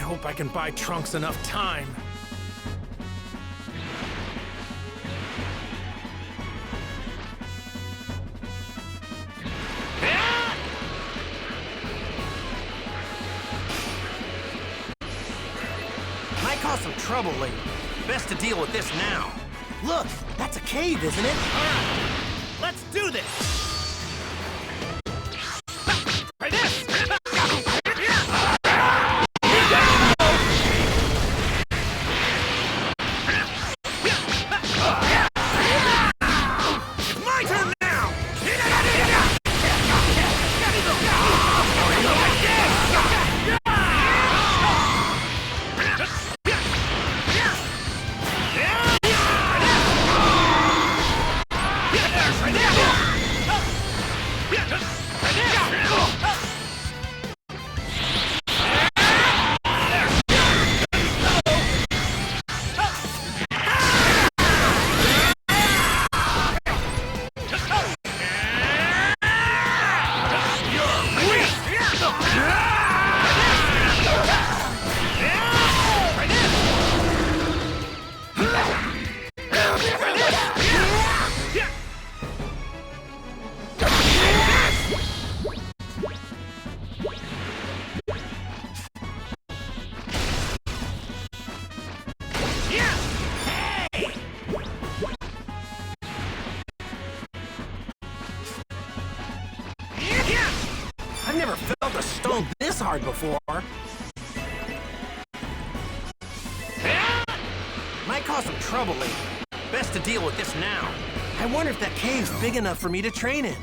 hope I can buy Trunks enough time. Might cause some trouble later. Best to deal with this now. Look, that's a cave, isn't it? All right, let's do this! Try this! My turn now! I've never felt a stone this hard before. Might cause some trouble later. Best to deal with this now. I wonder if that cave's big enough for me to train in.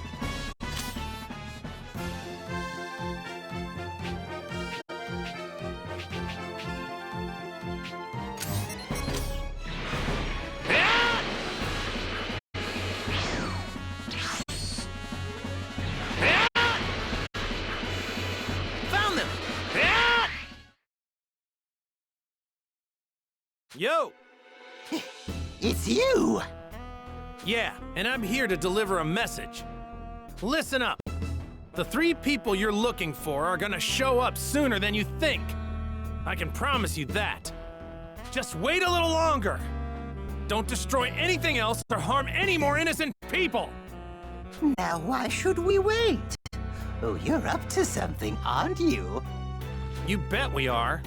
Found them! Yo! It's you! Yeah, and I'm here to deliver a message. Listen up. The 3 people you're looking for are gonna show up sooner than you think. I can promise you that. Just wait a little longer. Don't destroy anything else or harm any more innocent people. Now why should we wait? Oh, you're up to something, aren't you? You bet we are.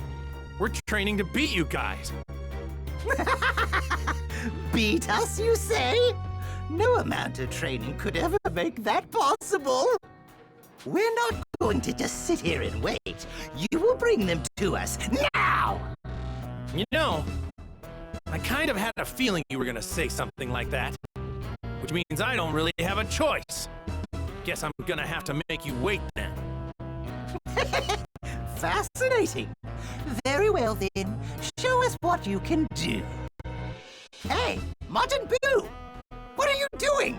We're training to beat you guys. Beat us, you say? No amount of training could ever make that possible. We're not going to just sit here and wait. You will bring them to us now! You know, I kind of had a feeling you were gonna say something like that. Which means I don't really have a choice. Guess I'm gonna have to make you wait then. Fascinating. Very well then, show us what you can do. Hey, Majin Boo! What are you doing?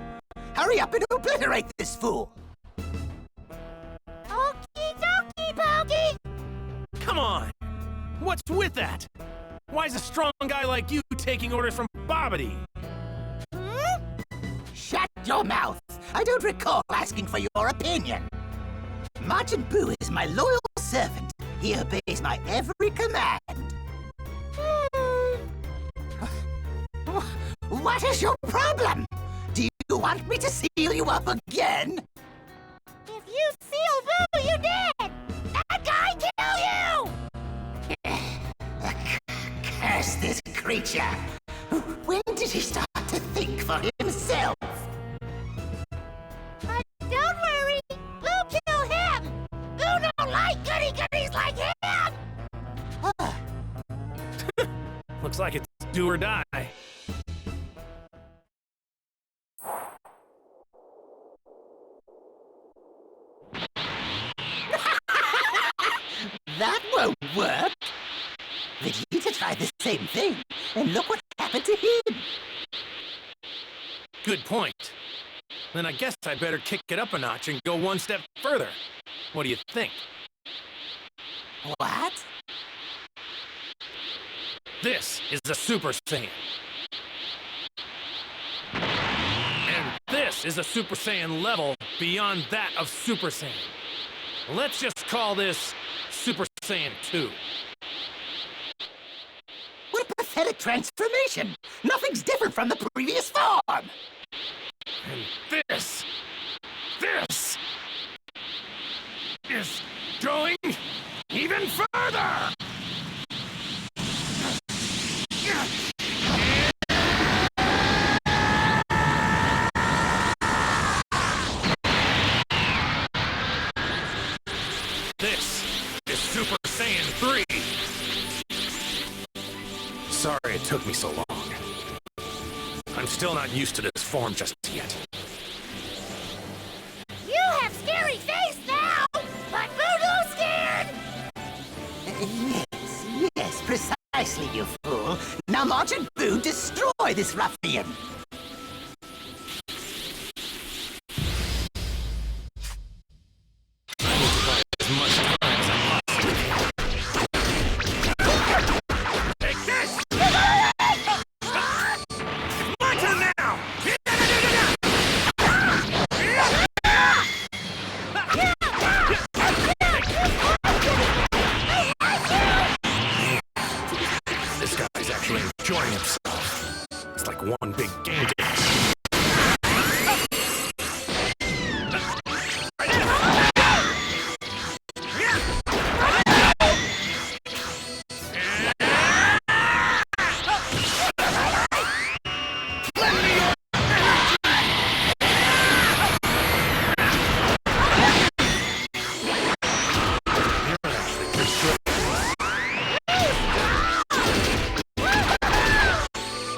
Hurry up and obliterate this fool! Okie dokie, Pokey! Come on! What's with that? Why is a strong guy like you taking orders from Bobbity? Hmm? Shut your mouth! I don't recall asking for your opinion. Majin Boo is my loyal servant. He obeys my every command. What is your problem? Do you want me to seal you up again? If you seal Boo, you did! That guy kill you! Curse this creature! When did he start to think for himself? Don't worry! Boo kill him! Boo don't like goody-goodies like him! Looks like it's do or die. That won't work! Vegeta tried the same thing, and look what happened to him! Good point. Then I guess I'd better kick it up a notch and go one step further. What do you think? What? This is the Super Saiyan. And this is a Super Saiyan level beyond that of Super Saiyan. Let's just call this Super Saiyan 2. headed transformation. Nothing's different from the previous form. And this is going even further! This is Super Saiyan 3! Sorry it took me so long. I'm still not used to this form just yet. You have scary face now, but Voodoo's scared! Yes, precisely, you fool. Now Majin Boo, destroy this ruffian. As much time as I possibly can. Take this! My turn now! This guy's actually enjoying himself. It's like one big game dance.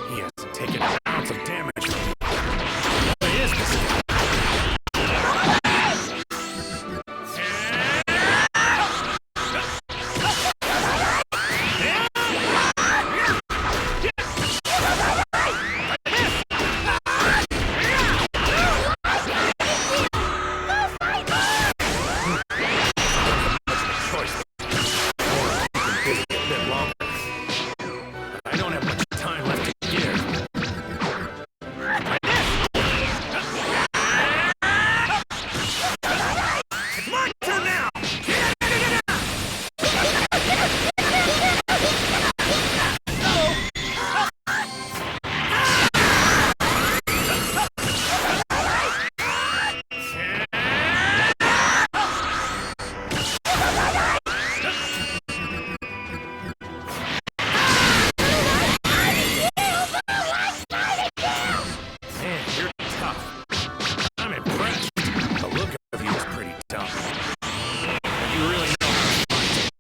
He hasn't taken an ounce of damage from me. What is this? I don't have much time left to give. It's my turn now! Man, you're tough. I'm impressed. The look of you is pretty tough. You really know how to fight.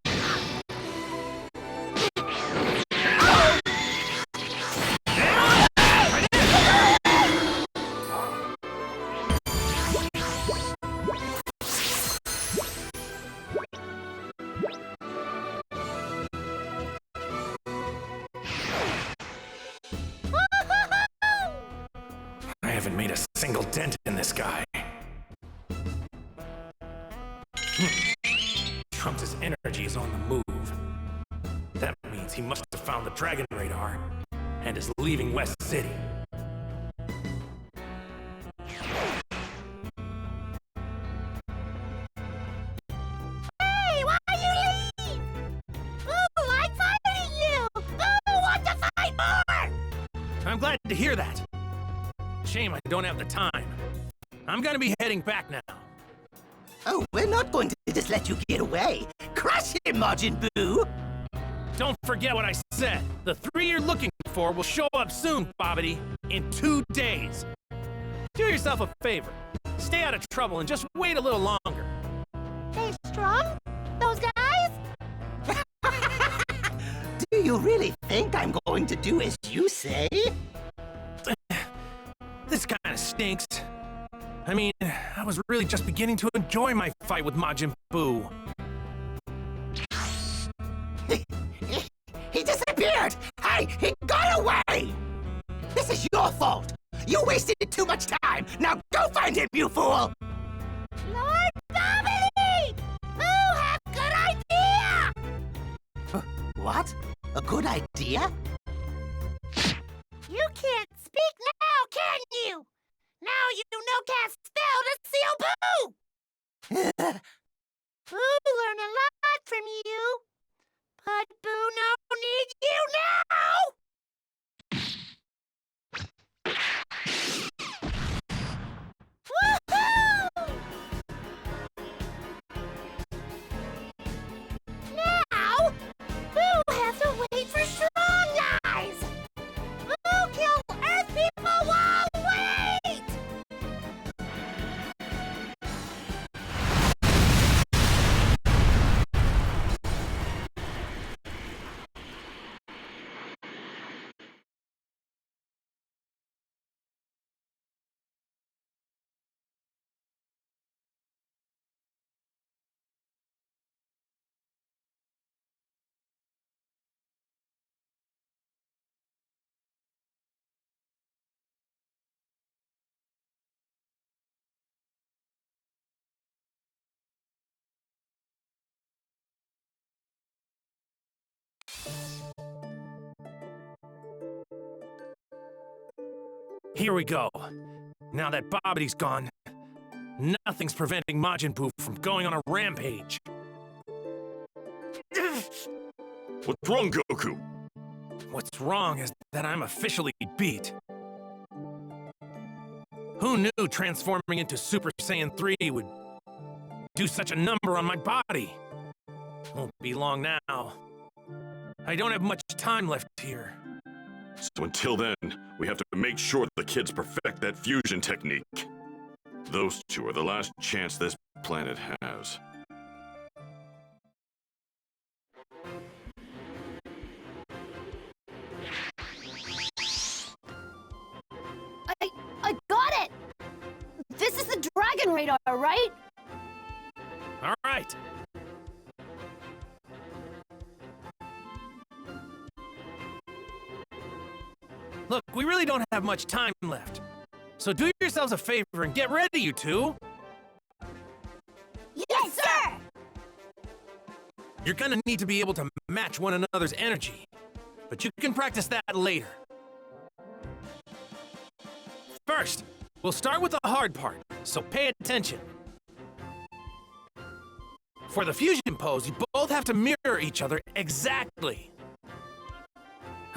I haven't made a single dent in this guy. Trunks' energy is on the move. That means he must have found the Dragon Radar and is leaving West City. Hey, why you leave? Boo like fighting you! Boo want to fight more! I'm glad to hear that. Shame I don't have the time. I'm gonna be heading back now. Oh, we're not going to just let you get away. Crush him, Majin Boo! Don't forget what I said. The 3 you're looking for will show up soon, Bobbity. In 2 days. Do yourself a favor. Stay out of trouble and just wait a little longer. They strong? Those guys? Do you really think I'm going to do as you say? This kinda stinks. I mean, I was really just beginning to enjoy my fight with Majin Boo. He disappeared! Hey, he got away! This is your fault! You wasted too much time! Now go find him, you fool! Lord Bobbity! Boo have good idea! What? A good idea? You can't speak now, can you? Now you know can't spell to seal Boo! Boo learn a lot from you. But Boo no need you now! Here we go. Now that Bobbity's gone, nothing's preventing Majin Boo from going on a rampage. What's wrong, Goku? What's wrong is that I'm officially beat. Who knew transforming into Super Saiyan 3 would do such a number on my body? Won't be long now. I don't have much time left here. So until then, we have to make sure the kids perfect that fusion technique. Those two are the last chance this planet has. I got it! This is the dragon radar, right? All right. Look, we really don't have much time left. So do yourselves a favor and get ready, you two. Yes, sir! You're gonna need to be able to match one another's energy. But you can practice that later. First, we'll start with the hard part, so pay attention. For the fusion pose, you both have to mirror each other exactly.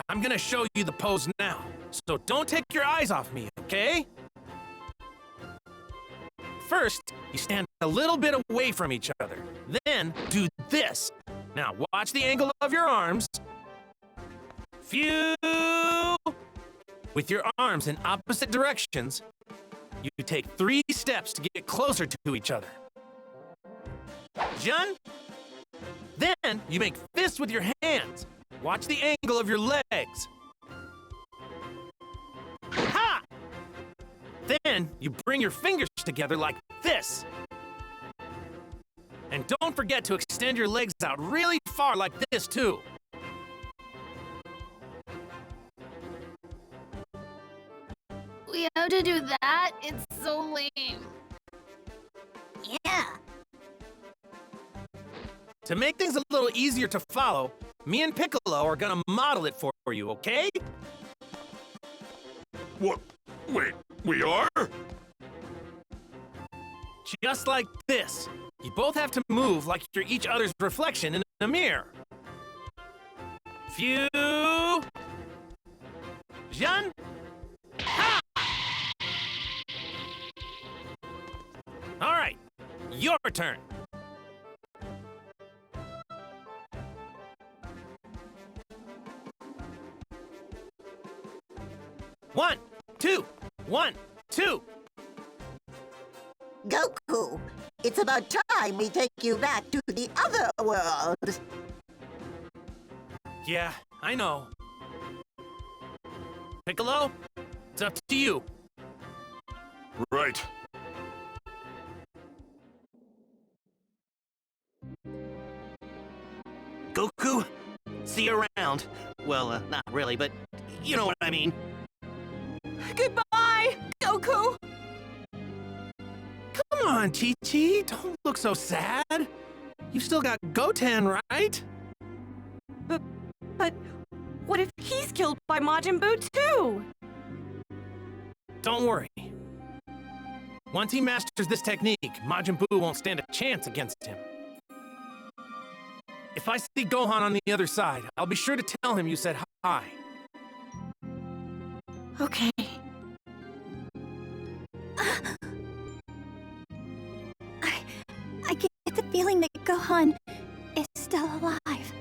I'm gonna show you the pose now, so don't take your eyes off me, okay? First, you stand a little bit away from each other. Then, do this. Now, watch the angle of your arms. Phew! With your arms in opposite directions, you take 3 steps to get closer to each other. Jun? Then, you make fists with your hands. Watch the angle of your legs. Ha! Then, you bring your fingers together like this. And don't forget to extend your legs out really far like this, too. We have to do that? It's so lame. Yeah. To make things a little easier to follow, me and Piccolo are gonna model it for you, okay? What? Wait, we are? Just like this. You both have to move like you're each other's reflection in a mirror. Phew! Jun? Ha! All right, your turn. One, two, 1, 2. Goku, it's about time we take you back to the other world. Yeah, I know. Piccolo, it's up to you. Right. Goku, see you around. Well, not really, but you know what I mean. Goodbye, Goku! Come on, Chi-Chi, don't look so sad. You've still got Goten, right? But what if he's killed by Majin Boo too? Don't worry. Once he masters this technique, Majin Boo won't stand a chance against him. If I see Gohan on the other side, I'll be sure to tell him you said hi. Okay. I get the feeling that Gohan is still alive.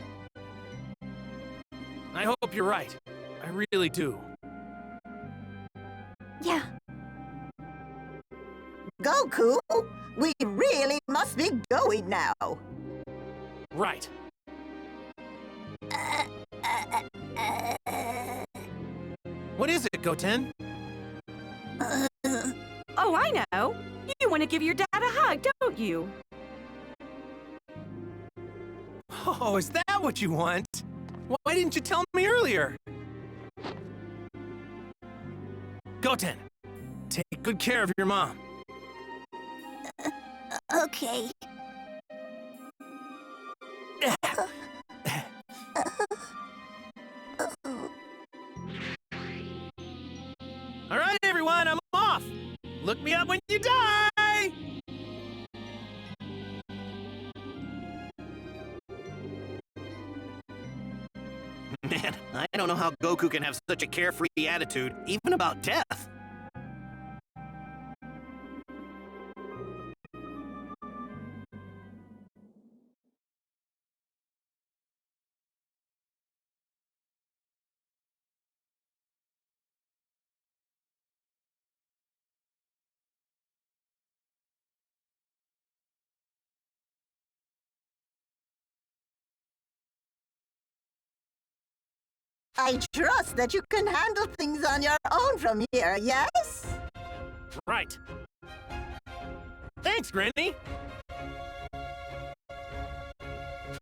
I hope you're right. I really do. Yeah. Goku, we really must be going now. Right. What is it, Goten? Oh, I know. You want to give your dad a hug, don't you? Oh, is that what you want? Why didn't you tell me earlier? Goten, take good care of your mom. Okay. All right, Look me up when you die! Man, I don't know how Goku can have such a carefree attitude, even about death. I trust that you can handle things on your own from here, yes? Right. Thanks, Granny.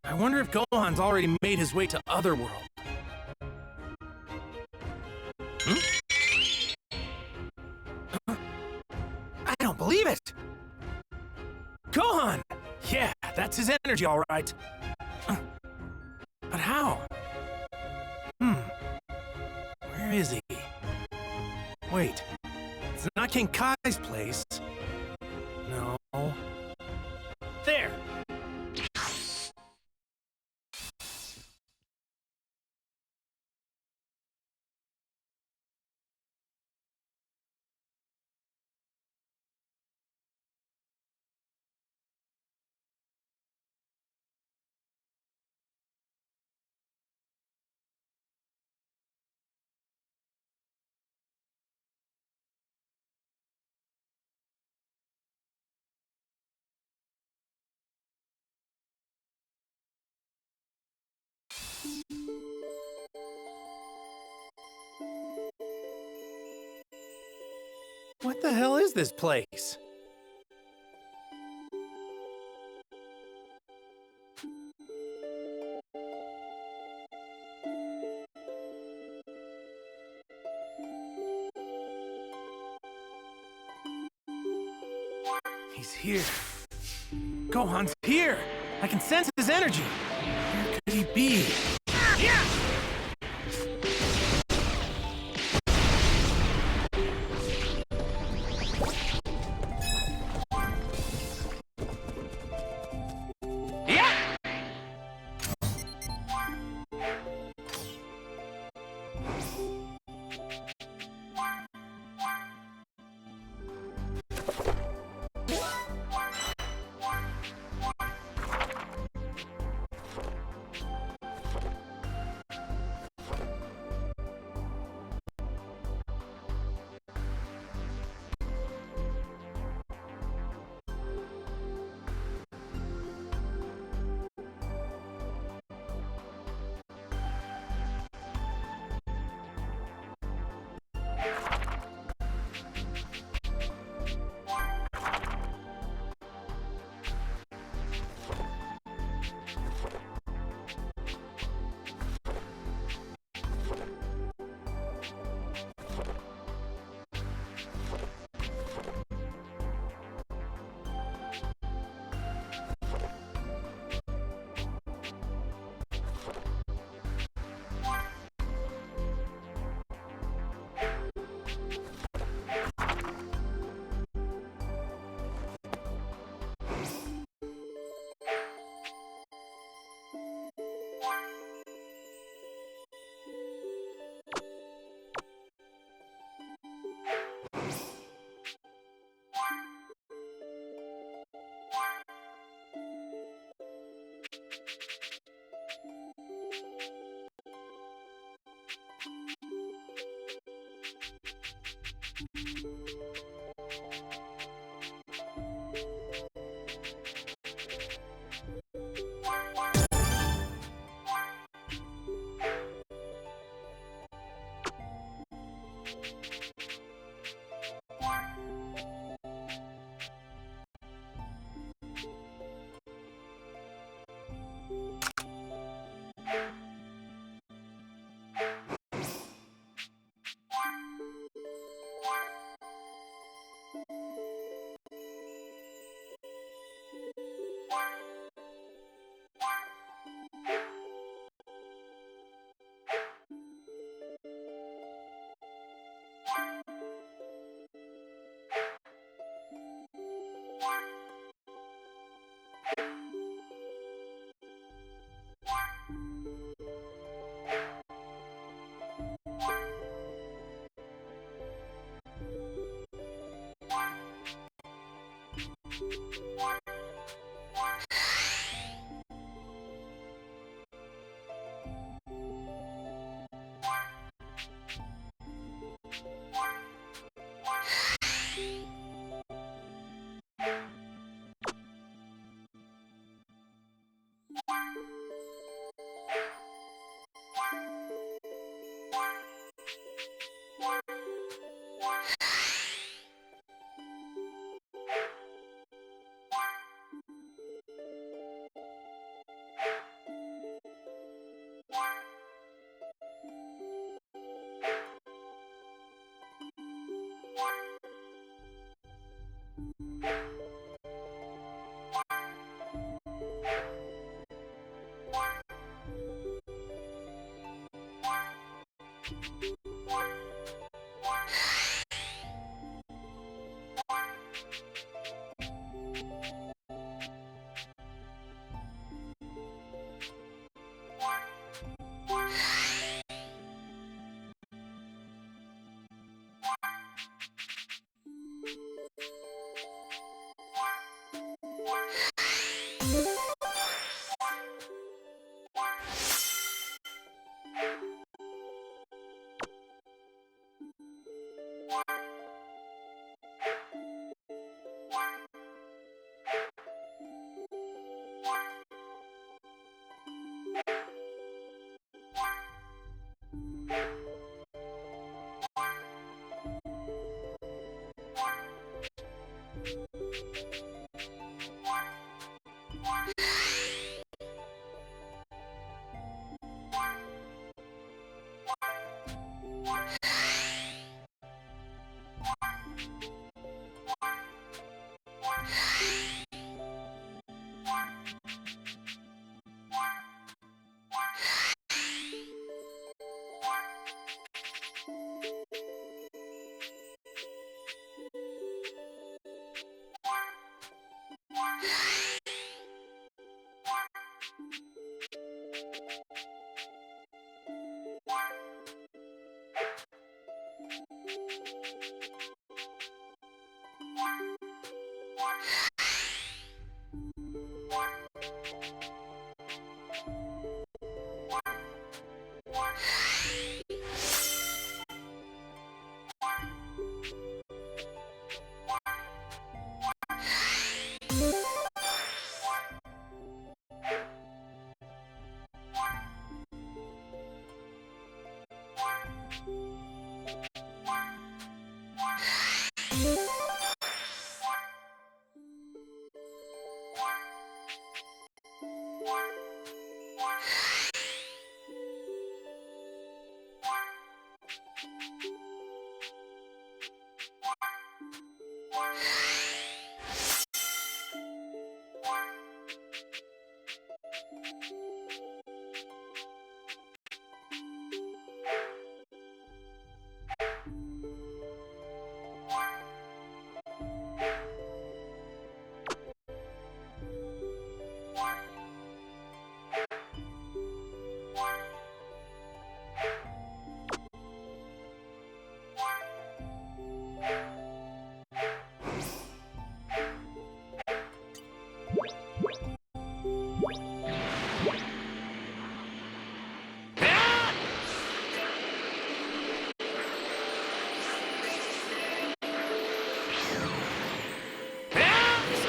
I wonder if Gohan's already made his way to Otherworld. I don't believe it! Gohan! Yeah, that's his energy, all right. But how? Where is he? Wait, it's not King Kai's place. No. There! What the hell is this place? He's here. Gohan's here! I can sense his energy! Where could he be? Yeah!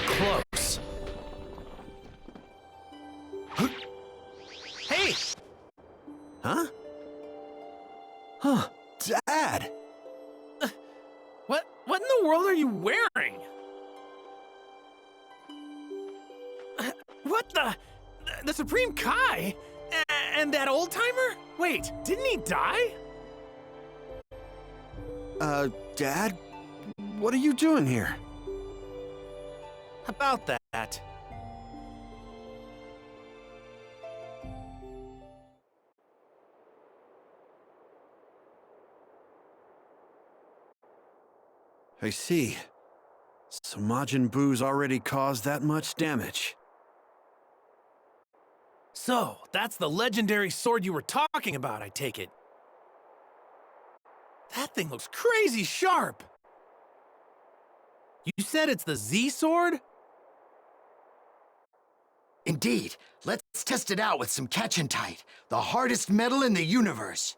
Close. Hey! Huh? Huh. Dad! What in the world are you wearing? What the Supreme Kai? And that old-timer? Wait, didn't he die? Dad? What are you doing here? About that. I see. So Majin Boo's already caused that much damage. So, that's the legendary sword you were talking about, I take it. That thing looks crazy sharp! You said it's the Z sword? Indeed. Let's test it out with some catch-and-tight, the hardest metal in the universe.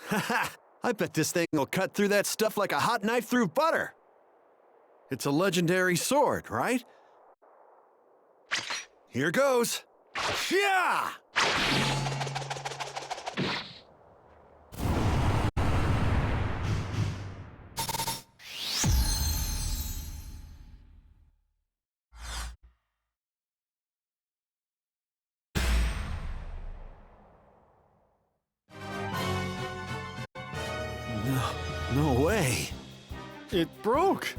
Haha! I bet this thing will cut through that stuff like a hot knife through butter! It's a legendary sword, right? Here goes! Yeah! No way. It broke.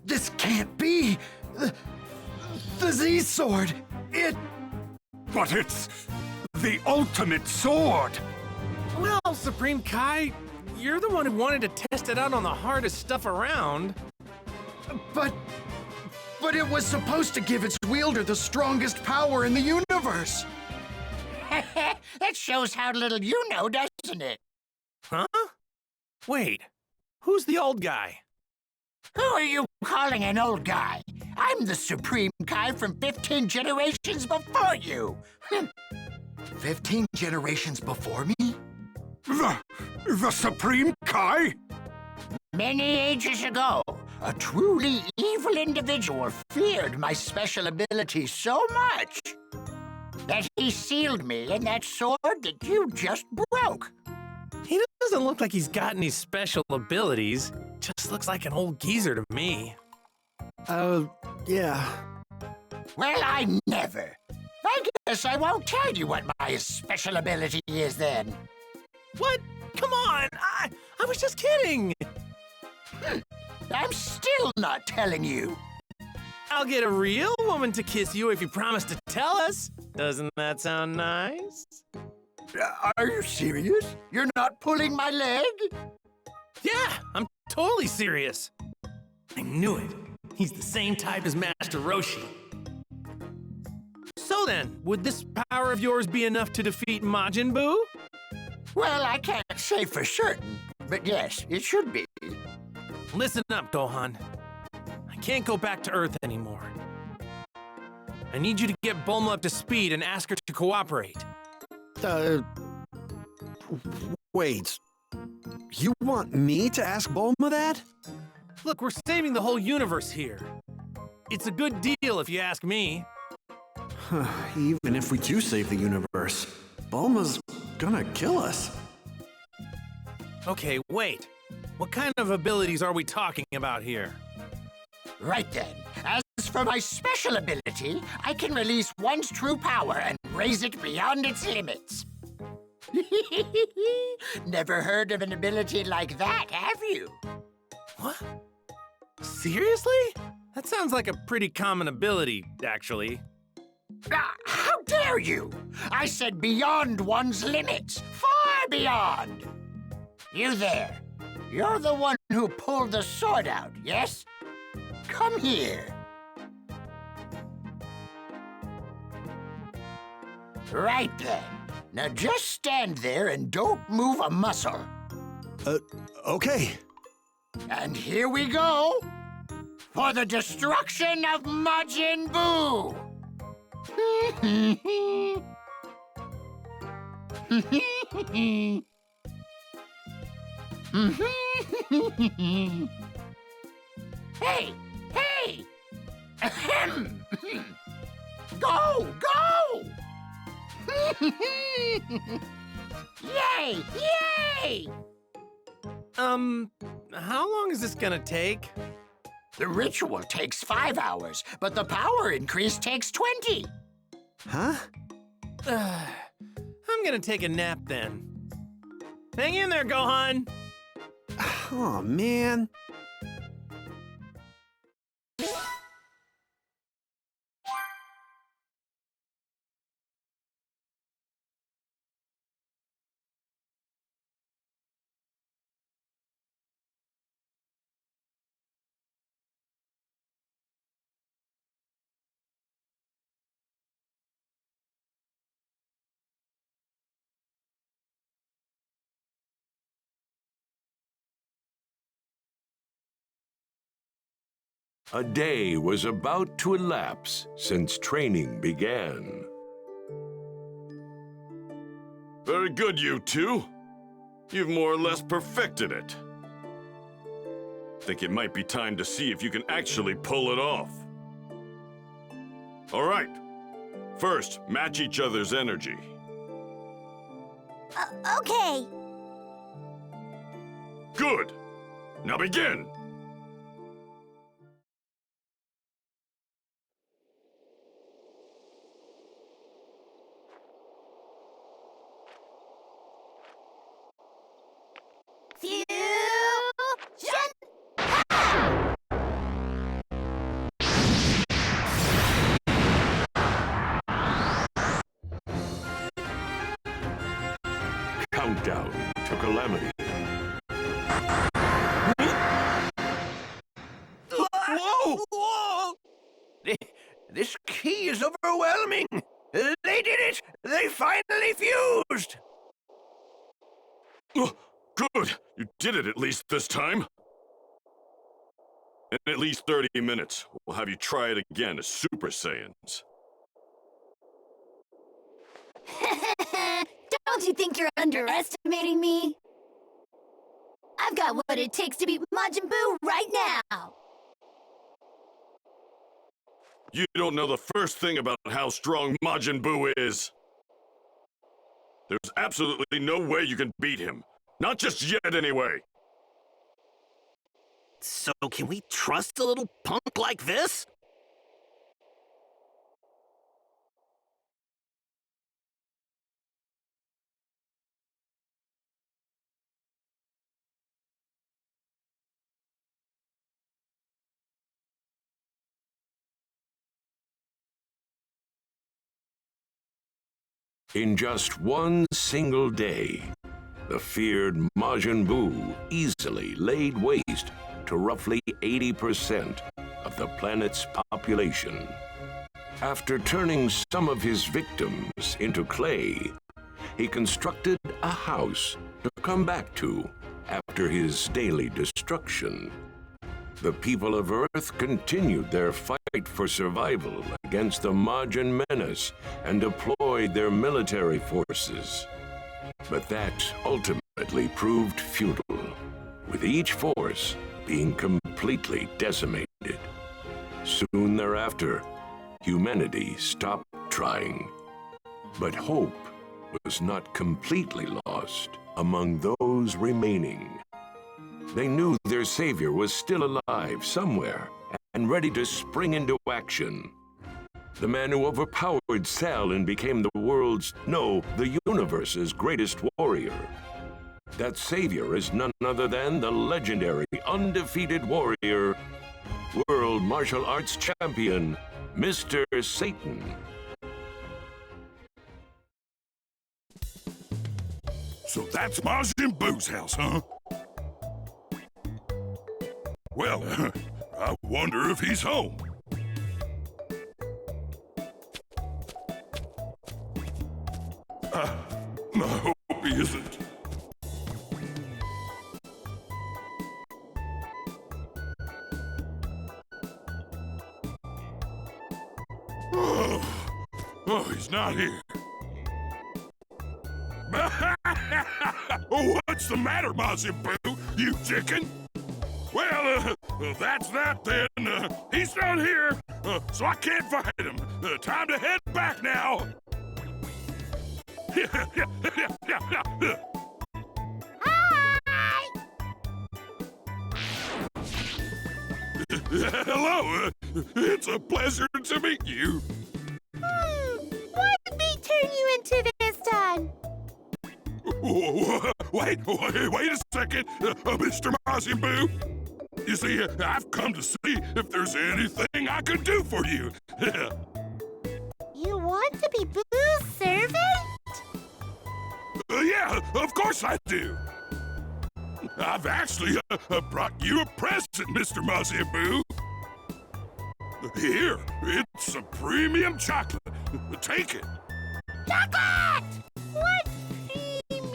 This can't be! The Z sword! It But it's the ultimate sword. Well, Supreme Kai, you're the one who wanted to test it out on the hardest stuff around. But it was supposed to give its wielder the strongest power in the universe. That shows how little you know, doesn't it? Huh? Wait, who's the old guy? Who are you calling an old guy? I'm the Supreme Kai from 15 generations before you. 15 generations before me? The Supreme Kai? Many ages ago, a truly evil individual feared my special ability so much that he sealed me in that sword that you just broke. He doesn't look like he's got any special abilities. Just looks like an old geezer to me. Yeah. Well, I never. I guess I won't tell you what my special ability is then. What? Come on! I was just kidding! I'm still not telling you. I'll get a real woman to kiss you if you promise to tell us. Doesn't that sound nice? Are you serious? You're not pulling my leg? Yeah, I'm totally serious. I knew it. He's the same type as Master Roshi. So then, would this power of yours be enough to defeat Majin Boo? Well, I can't say for certain, but yes, it should be. Listen up, Gohan. I can't go back to Earth anymore. I need you to get Bulma up to speed and ask her to cooperate. Wait. You want me to ask Bulma that? Look, we're saving the whole universe here. It's a good deal if you ask me. Even if we do save the universe, Bulma's gonna kill us. Okay, wait. What kind of abilities are we talking about here? Right then. As for my special ability, I can release one's true power and raise it beyond its limits. Never heard of an ability like that, have you? What? Seriously? That sounds like a pretty common ability, actually. How dare you! I said beyond one's limits, far beyond! You there, you're the one who pulled the sword out, yes? Come here. Right then. Now just stand there and don't move a muscle. Okay. And here we go for the destruction of Majin Boo! Hey! Hey! Ahem. Go! Go! Yay! Yay! How long is this gonna take? The ritual takes 5 hours, but the power increase takes 20. Huh? I'm gonna take a nap then. Hang in there, Gohan! Oh, man. A day was about to elapse since training began. Very good, you two. You've more or less perfected it. Think it might be time to see if you can actually pull it off. All right. First, match each other's energy. Okay. Good. Now begin. Fusion! countdown to calamity. Whoa! Whoa! This key is overwhelming! They did it! They finally fused! Oh, good! You did it at least this time! In at least 30 minutes, we'll have you try it again as Super Saiyans. Don't you think you're underestimating me? I've got what it takes to beat Majin Boo right now! You don't know the first thing about how strong Majin Boo is. There's absolutely no way you can beat him. Not just yet, anyway. So can we trust a little punk like this? In just one single day, the feared Majin Boo easily laid waste to roughly 80% of the planet's population. After turning some of his victims into clay, he constructed a house to come back to after his daily destruction. The people of Earth continued their fight for survival against the Majin menace and deployed their military forces. But that ultimately proved futile, with each force being completely decimated. Soon thereafter, humanity stopped trying. But hope was not completely lost among those remaining. They knew their savior was still alive somewhere and ready to spring into action. The man who overpowered Cell and became the the universe's greatest warrior. That savior is none other than the legendary, undefeated warrior, world martial arts champion, Mr. Satan. So that's Majin Boo's house, huh? Well, I wonder if he's home. I hope he isn't. Oh, he's not here. Oh, what's the matter, Majin Boo? You chicken? Well, that's that then. He's not here, so I can't fight him. Time to head back now. Hi! Hello, it's a pleasure to meet you. What did me turn you into this time? Wait a second, Mr. Majin Boo. You see, I've come to see if there's anything I can do for you. You want to be Boo's servant? Yeah, of course I do. I've actually brought you a present, Mr. Majin Boo. Here, it's a premium chocolate. Take it. Chocolate! What premium?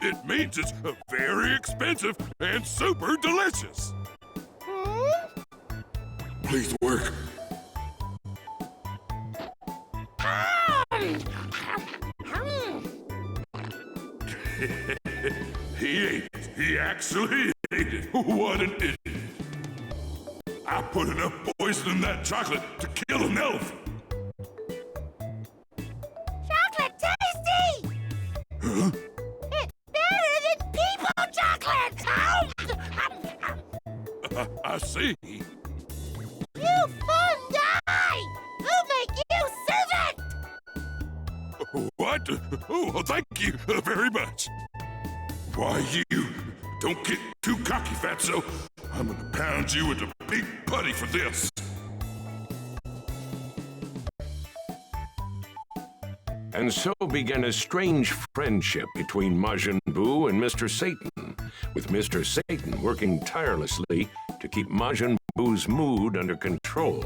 It means it's very expensive and super delicious. Please work. He ate it. He actually ate it. What an idiot. I put enough poison in that chocolate to kill an elephant. Chocolate tasty! Huh? It's better than people chocolate! I see. You fun guy! Who'll make you servant? What? Oh, thank you very much. Why, you don't get too cocky, fatso. I'm gonna pound you into big putty for this. And so began a strange friendship between Majin Boo and Mr. Satan, with Mr. Satan working tirelessly to keep Majin Boo's mood under control.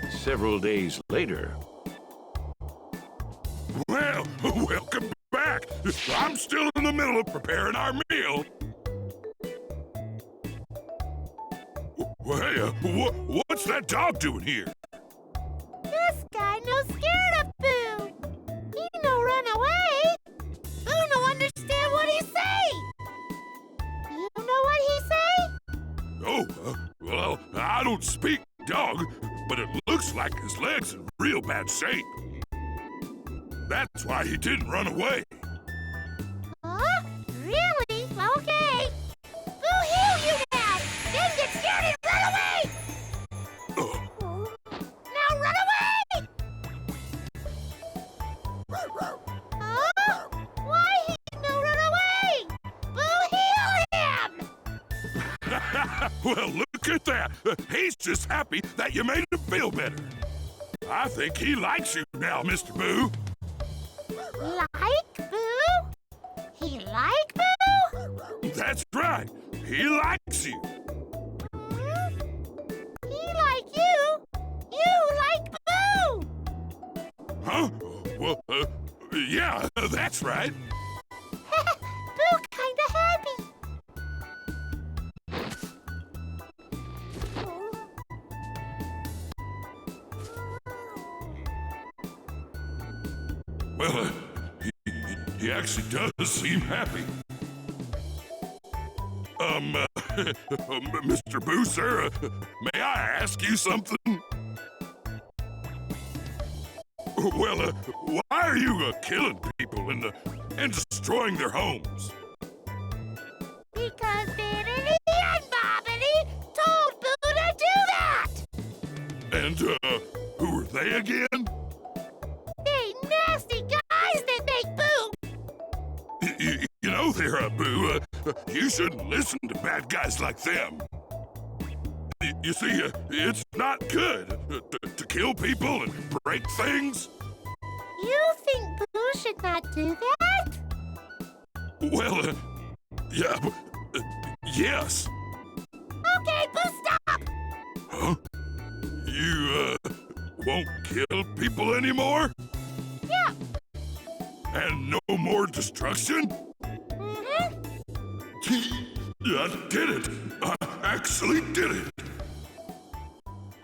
Several days later... Well, welcome back. I'm still in the middle of preparing our meal. Hey, what's that dog doing here? This guy no scared of Boo. He no run away. Boo no understand what he say. You know what he say? Oh, well, I don't speak dog, but it looks like his leg's in real bad shape. That's why he didn't run away. Huh? Really? Okay. Boo heal you now. Then get scared and run away. Now run away! Huh? Why he no run away? Boo heal him! Well, look at that. He's just happy that you made him feel better. I think he likes you now, Mr. Boo. Like Boo? He like Boo? That's right. He likes you. He like you? You like Boo? Huh? Well, yeah, that's right. Boo kinda happy. Well, he actually does seem happy. Mr. Boo, sir, may I ask you something? Well, why are you killing people and destroying their homes? Because Biddity and Bobbity told Boo to do that! And, who are they again? They nasty guys that make Boo! You know there, Boo, you shouldn't listen to bad guys like them. You see, it's not good to kill people and break things. You think Boo should not do that? Well, yeah, yes. Okay, Boo, stop! Huh? You, won't kill people anymore? Yeah. And no more destruction? Mm-hmm. I did it! I actually did it!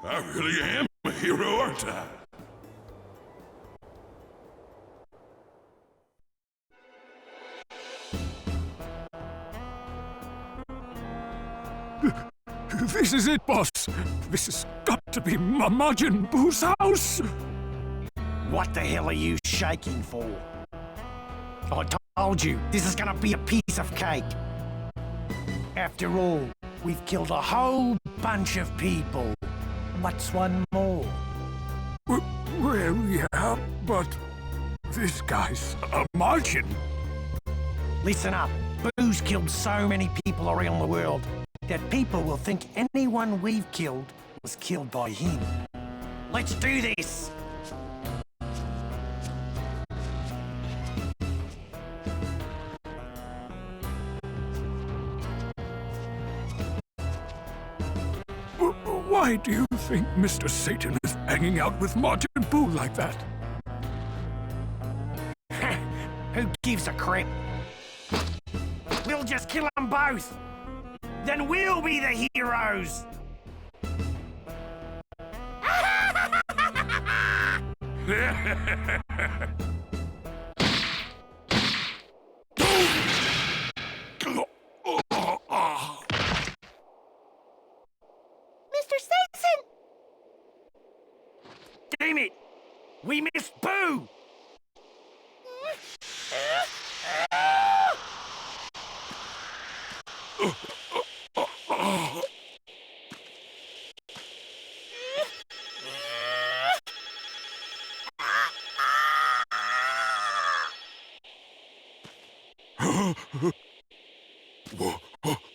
I really am a hero, aren't I? This is it, boss. This has got to be Majin Boo's house. What the hell are you shaking for? I told you, this is gonna be a piece of cake. After all, we've killed a whole bunch of people. What's one more? Well, yeah, but this guy's a Majin. Listen up. Boo's killed so many people around the world that people will think anyone we've killed was killed by him. Let's do this! Why do you think Mr. Satan is hanging out with Majin Boo like that? Who gives a crap? We'll just kill them both! Then we'll be the heroes! Mr. Satan! Damn it! We missed Boo!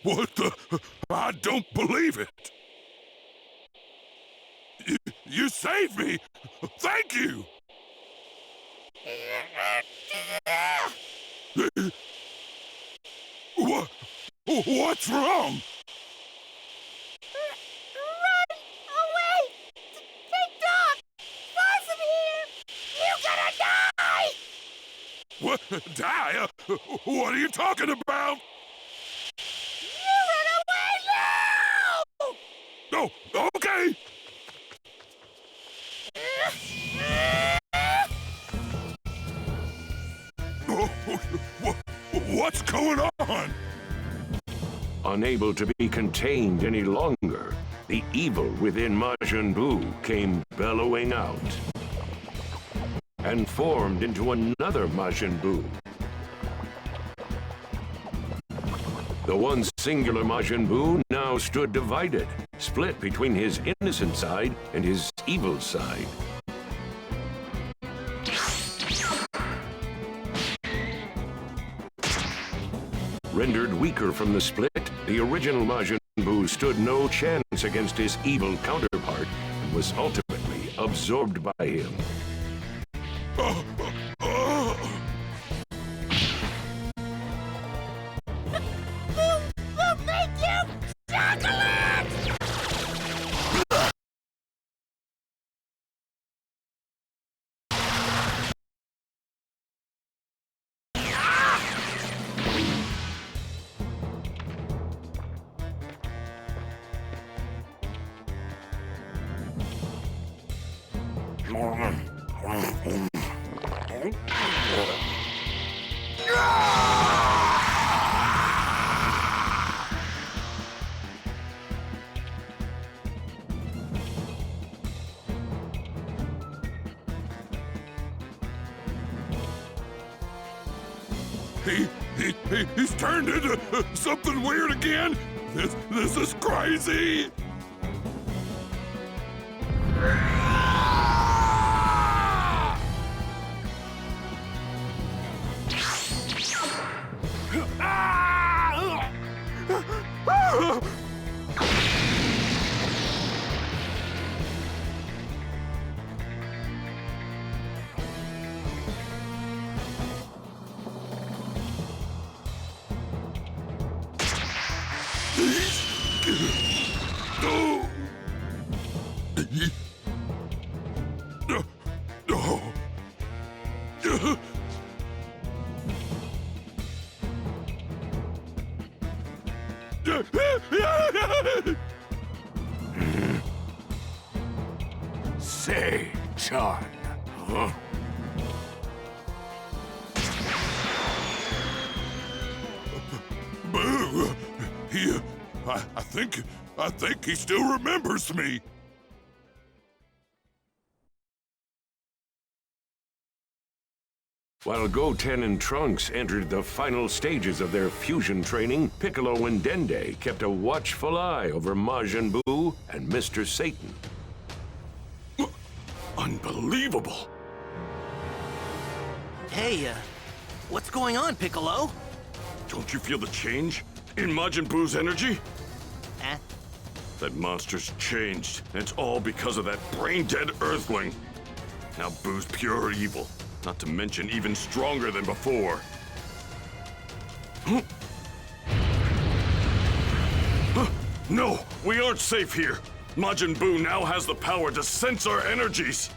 What the? I don't believe it. You saved me! Thank you! What's wrong? Run away! TikTok! Far from here! You gonna die! What? Die? What are you talking about? You run away now! Oh, okay! What's going on? Unable to be contained any longer, the evil within Majin Boo came bellowing out and formed into another Majin Boo. The one singular Majin Boo now stood divided, split between his innocent side and his evil side. Rendered weaker from the split, the original Majin Boo stood no chance against his evil counterpart and was ultimately absorbed by him. We'll make you chocolate! He's turned into something weird again. This is crazy. Say, Chan, huh? Boo! I think he still remembers me. While Goten and Trunks entered the final stages of their fusion training, Piccolo and Dende kept a watchful eye over Majin Buu and Mr. Satan. Unbelievable! Hey, what's going on, Piccolo? Don't you feel the change in Majin Buu's energy? Eh? That monster's changed, and it's all because of that brain-dead Earthling. Now Buu's pure evil, not to mention even stronger than before. No, we aren't safe here. Majin Buu now has the power to sense our energies.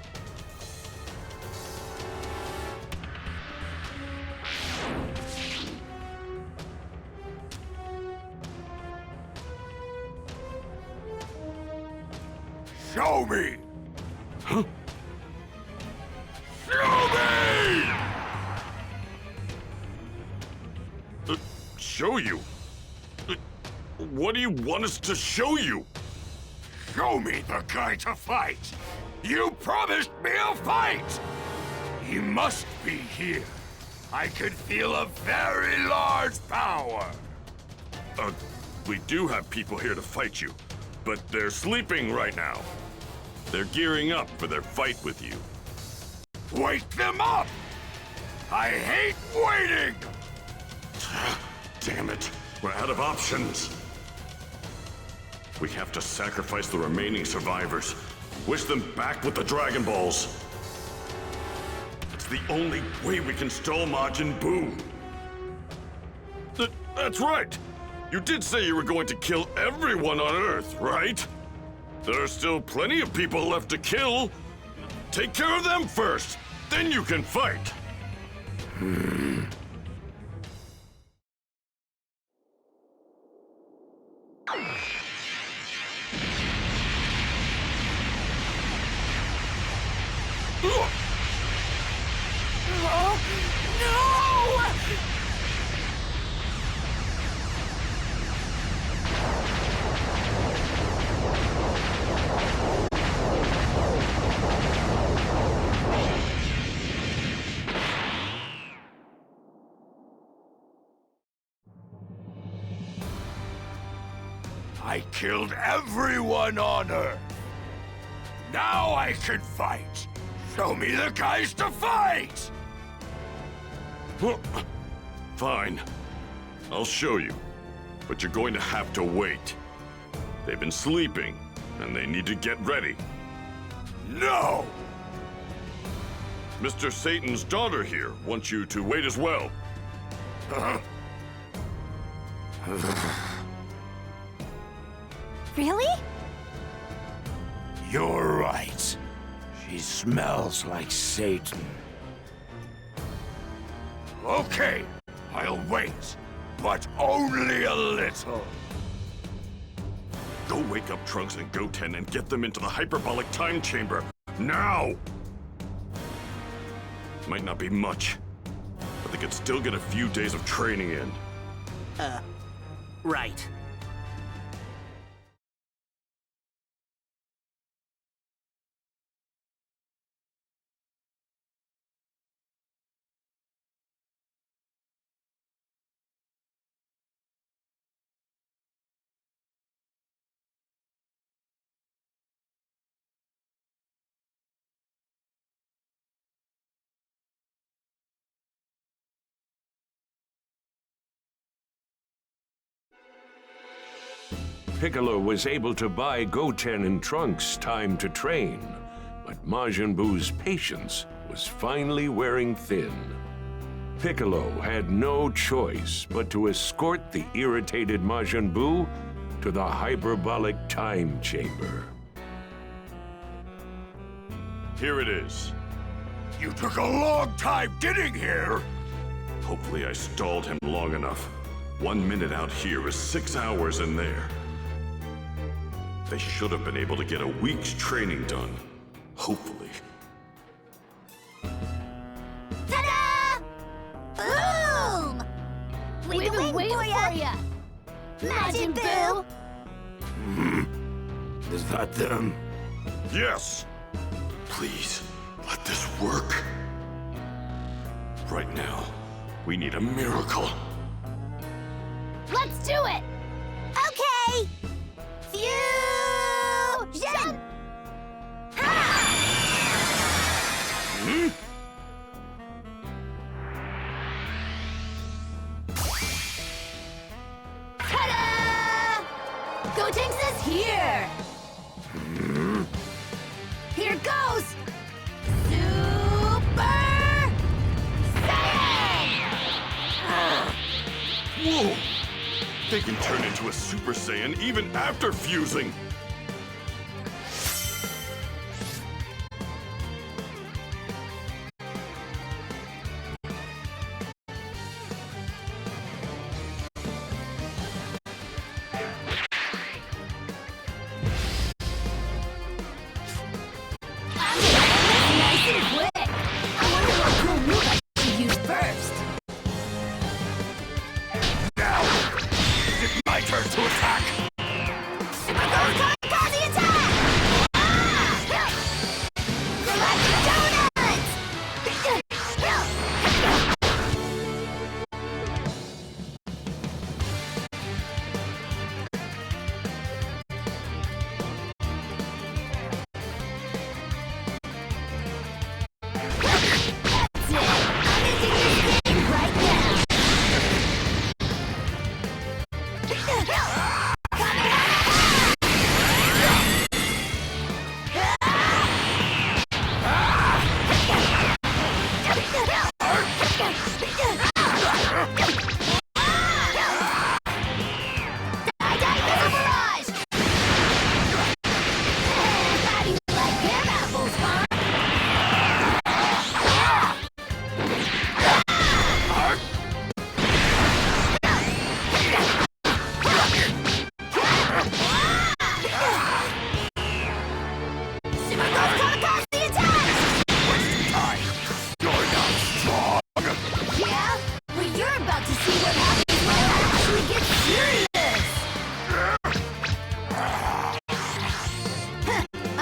Show me! Huh? Show me! Show you? What do you want us to show you? Show me the guy to fight! You promised me a fight! He must be here. I could feel a very large power. We do have people here to fight you, but they're sleeping right now. They're gearing up for their fight with you. Wake them up! I hate waiting! Damn it, we're out of options. We have to sacrifice the remaining survivors. Wish them back with the Dragon Balls. It's the only way we can stall Majin Boo. That's right. You did say you were going to kill everyone on Earth, right? There are still plenty of people left to kill. Take care of them first, then you can fight. I killed everyone on Earth. Now I can fight. Show me the guys to fight! Fine. I'll show you. But you're going to have to wait. They've been sleeping, and they need to get ready. No! Mr. Satan's daughter here wants you to wait as well. Really? You're right. She smells like Satan. Okay, I'll wait, but only a little. Go wake up Trunks and Goten and get them into the hyperbolic time chamber, now! Might not be much, but they could still get a few days of training in. Right. Piccolo was able to buy Goten and Trunks time to train, but Majin Boo's patience was finally wearing thin. Piccolo had no choice but to escort the irritated Majin Boo to the hyperbolic time chamber. Here it is. You took a long time getting here! Hopefully I stalled him long enough. 1 minute out here is 6 hours in there. They should have been able to get a week's training done. Hopefully. Ta-da! Boom! We've been waiting for ya! Majin Boo! Is that them? Yes! Please, let this work. Right now, we need a miracle. Let's do it! Okay! Fusion! Ta-da! Gotenks is here! Here goes! Super Saiyan! Whoa! They can turn into a Super Saiyan even after fusing! Nice and quick! I wonder what cool move I should use first. Now! It's my turn to attack! Kamikaze attack! Galactic donuts!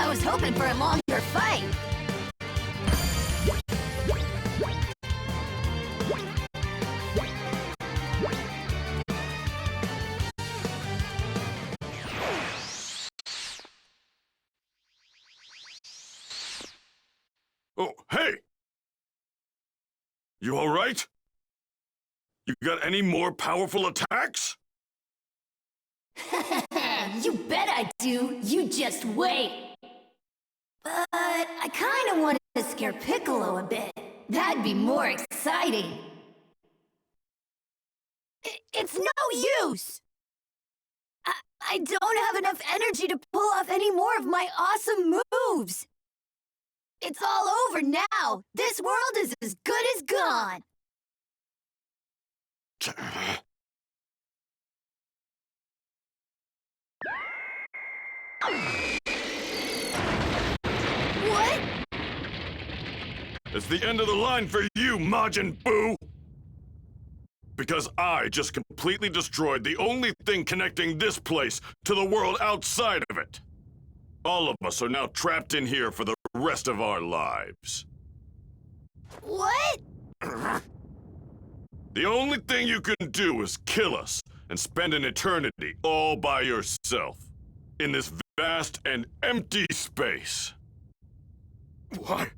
I was hoping for a longer fight. Oh, hey! You all right? You got any more powerful attacks? You bet I do. You just wait. But I kind of want to scare Piccolo a bit. That'd be more exciting. It's no use! I don't have enough energy to pull off any more of my awesome moves! It's all over now! This world is as good as gone! What? It's the end of the line for you, Majin Boo! Because I just completely destroyed the only thing connecting this place to the world outside of it. All of us are now trapped in here for the rest of our lives. What? The only thing you can do is kill us and spend an eternity all by yourself in this vast and empty space. What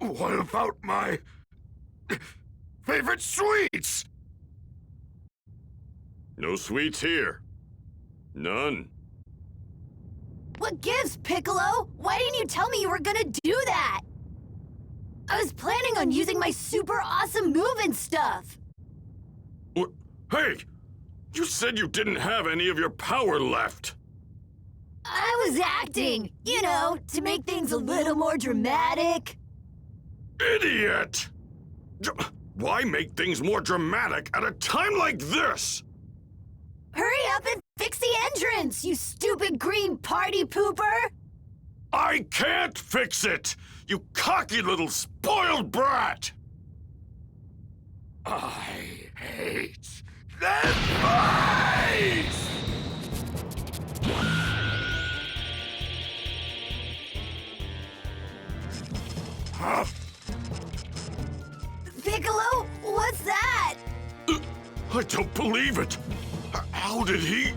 about my favorite sweets? No sweets here. None. What gives, Piccolo? Why didn't you tell me you were gonna do that? I was planning on using my super awesome move and stuff. What? Hey! You said you didn't have any of your power left. I was acting, you know, to make things a little more dramatic. Idiot! Why make things more dramatic at a time like this? Hurry up and fix the entrance, you stupid green party pooper! I can't fix it! You cocky little spoiled brat! I hate that place! Huh? Piccolo, what's that? I don't believe it! How did he...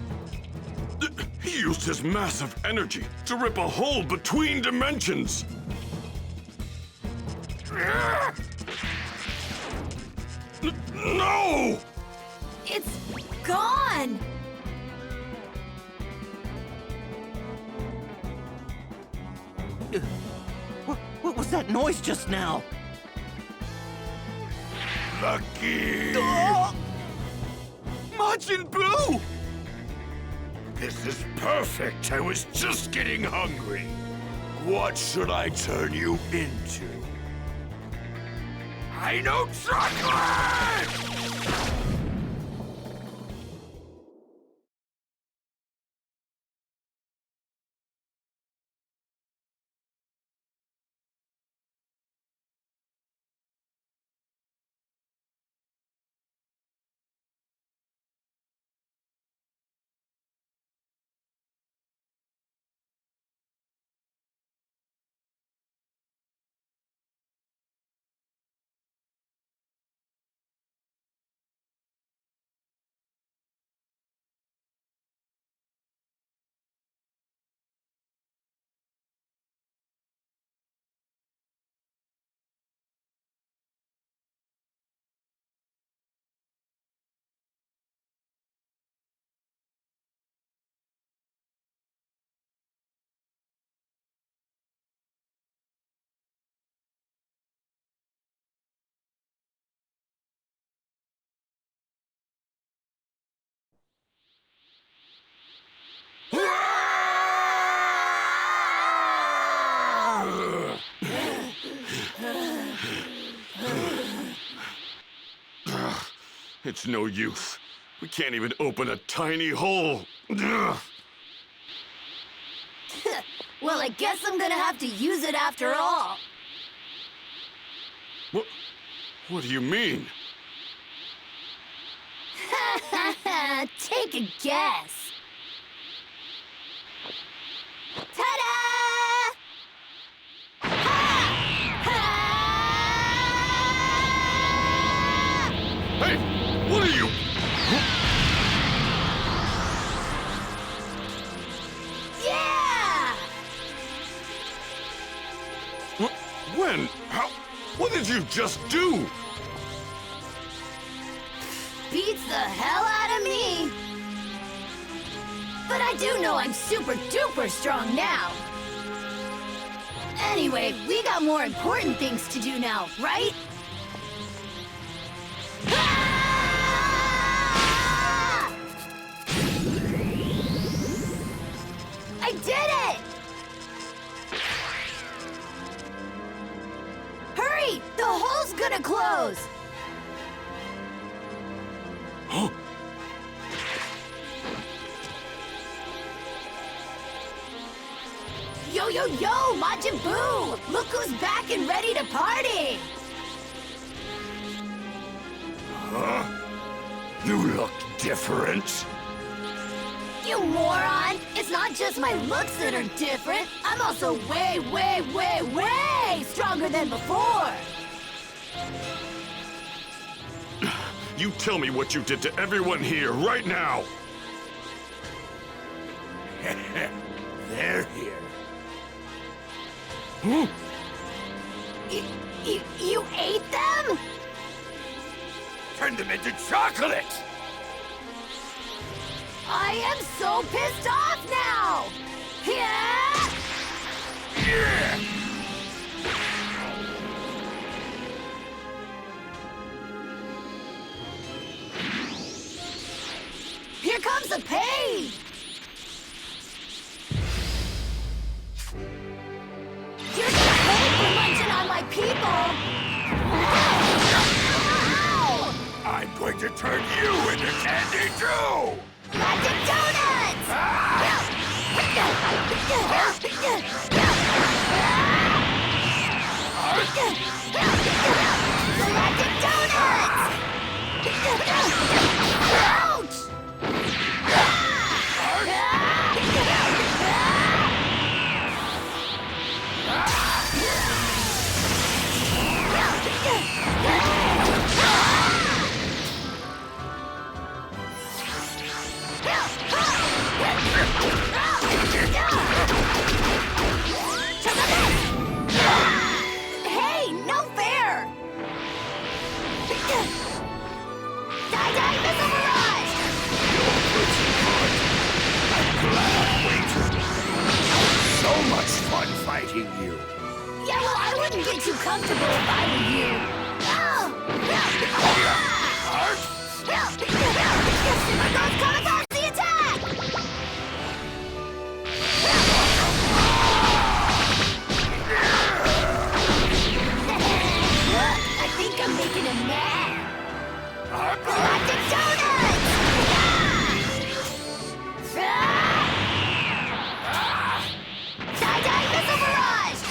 He used his massive energy to rip a hole between dimensions! No! It's gone! What was that noise just now? Lucky! Majin Boo! This is perfect. I was just getting hungry. What should I turn you into? I know chocolate! It's no use. We can't even open a tiny hole. Ugh. Well, I guess I'm gonna have to use it after all. What do you mean? Take a guess. Ta-da! When? How? What did you just do? Beats the hell out of me. But I do know I'm super duper strong now. Anyway, we got more important things to do now, right? Ah! I did it! Hurry! The hole's gonna close! Yo, yo, yo! Majin Boo! Look who's back and ready to party! Huh? You look different. You moron! It's not just my looks that are different. I'm also way, way, way, way stronger than before! You tell me what you did to everyone here right now! They're here. You ate them? Turn them into chocolate! I am so pissed off now! Yeah! Yeah! Here comes the pain! You're gonna pay for munching on my people! Ow! I'm going to turn you into candy too! Magic donuts! Galactic donuts! Ouch! Hey, no fair! Die, missile barrage! So much fun fighting you. Yeah, well, I wouldn't get too comfortable if I were you. Super Ghost Kamikaze attack! I think I'm making him mad. Galactic Donuts! Die, missile barrage!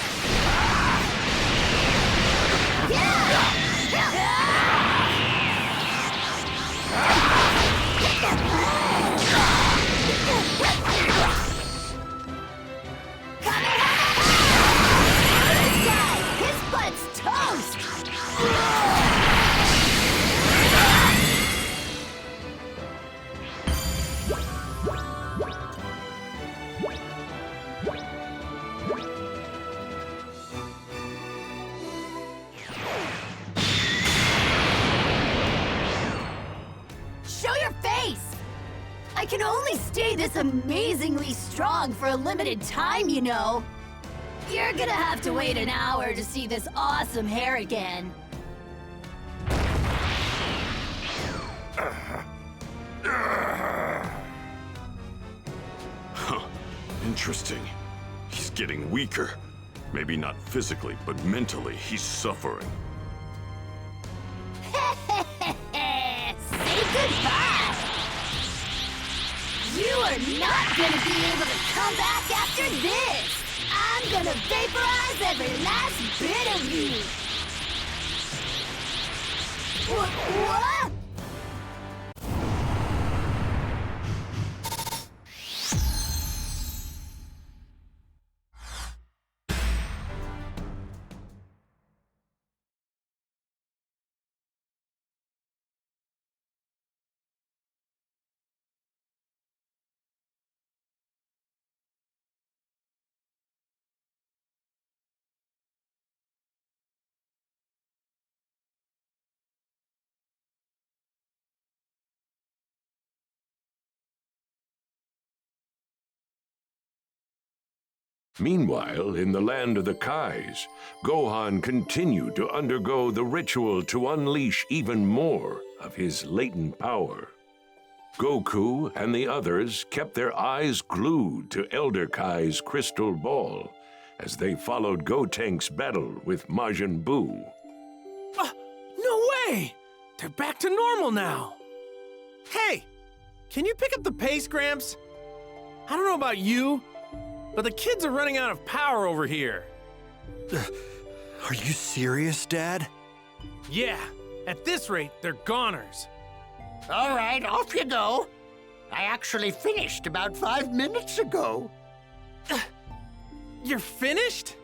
His butt's toast! Show your face! I can only stay this amazingly strong for a limited time, you know. You're gonna have to wait an hour to see this awesome hair again. Huh. Interesting. He's getting weaker. Maybe not physically, but mentally, he's suffering. Say goodbye! You are not gonna be able to come back after this! I'm gonna vaporize every last bit of you! What? Meanwhile, in the land of the Kais, Gohan continued to undergo the ritual to unleash even more of his latent power. Goku and the others kept their eyes glued to Elder Kai's crystal ball as they followed Gotenks' battle with Majin Boo. No way! They're back to normal now! Hey! Can you pick up the pace, Gramps? I don't know about you, but the kids are running out of power over here. Are you serious, Dad? Yeah, at this rate, they're goners. All right, off you go. I actually finished about 5 minutes ago. You're finished?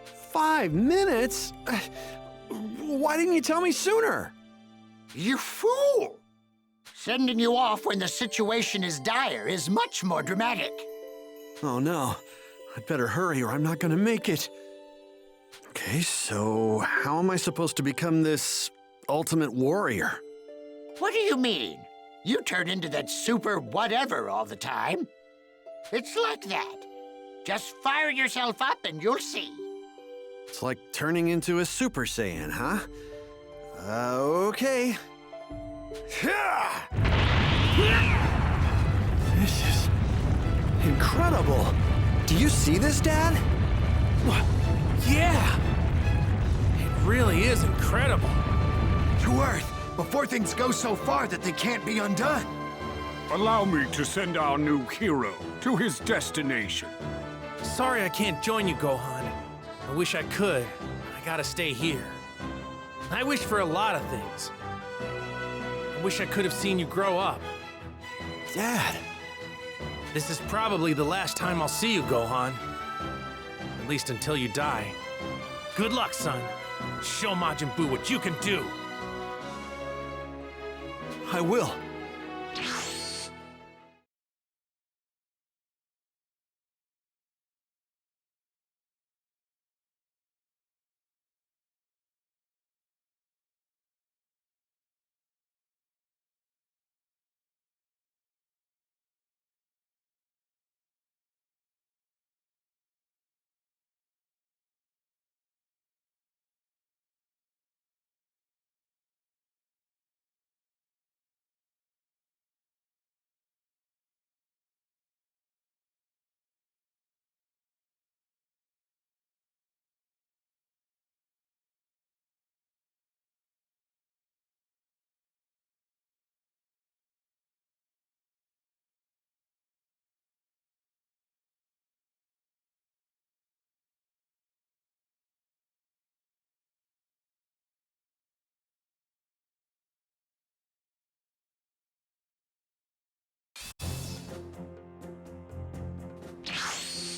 5 minutes? Why didn't you tell me sooner? You fool! Sending you off when the situation is dire is much more dramatic. Oh no, I'd better hurry or I'm not gonna make it. Okay, so how am I supposed to become this ultimate warrior? What do you mean? You turn into that super whatever all the time. It's like that. Just fire yourself up and you'll see. It's like turning into a Super Saiyan, huh? Okay. This is incredible. Do you see this, Dad? Yeah! It really is incredible. To Earth, before things go so far that they can't be undone. Allow me to send our new hero to his destination. Sorry I can't join you, Gohan. I wish I could, but I gotta stay here. I wish for a lot of things. I wish I could have seen you grow up. Dad. This is probably the last time I'll see you, Gohan. At least until you die. Good luck, son. Show Majin Buu what you can do. I will.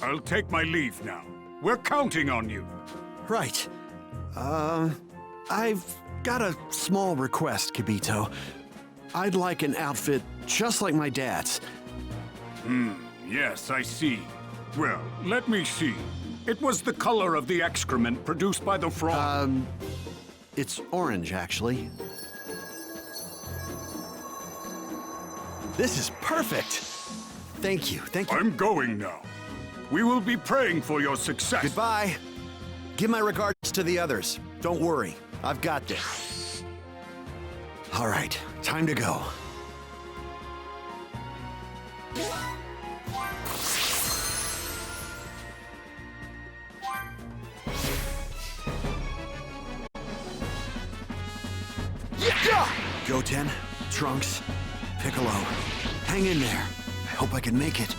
I'll take my leave now. We're counting on you. Right. I've got a small request, Kibito. I'd like an outfit just like my dad's. Yes, I see. Well, let me see. It was the color of the excrement produced by the frog. It's orange, actually. This is perfect. Thank you, thank you. I'm going now. We will be praying for your success. Goodbye. Give my regards to the others. Don't worry, I've got this. All right, time to go. Goten, Trunks, Piccolo, hang in there. I hope I can make it.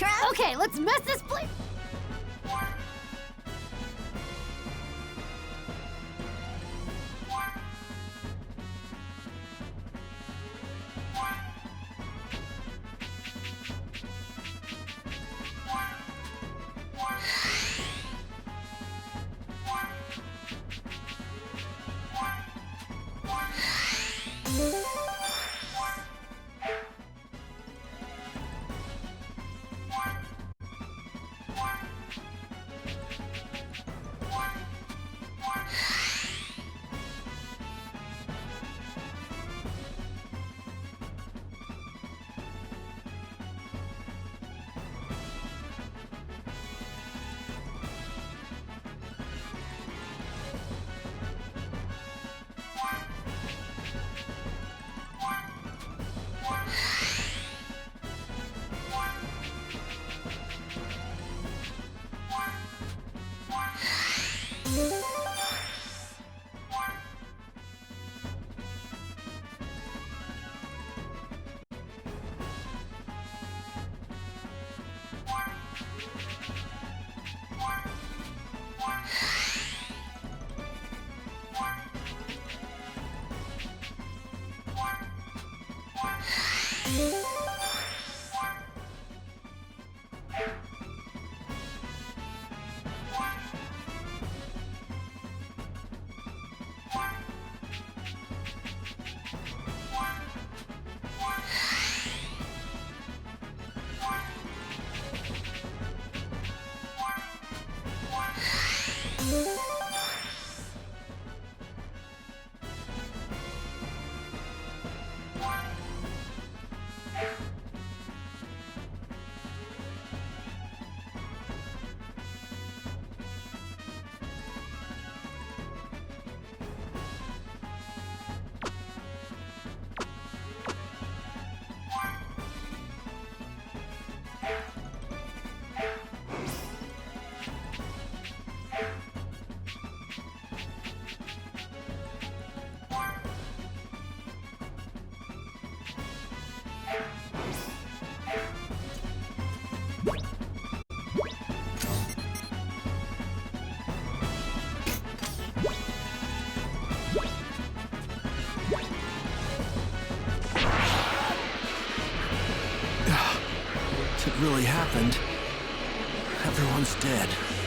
trap? Okay, let's mess this place. It really happened. Everyone's dead.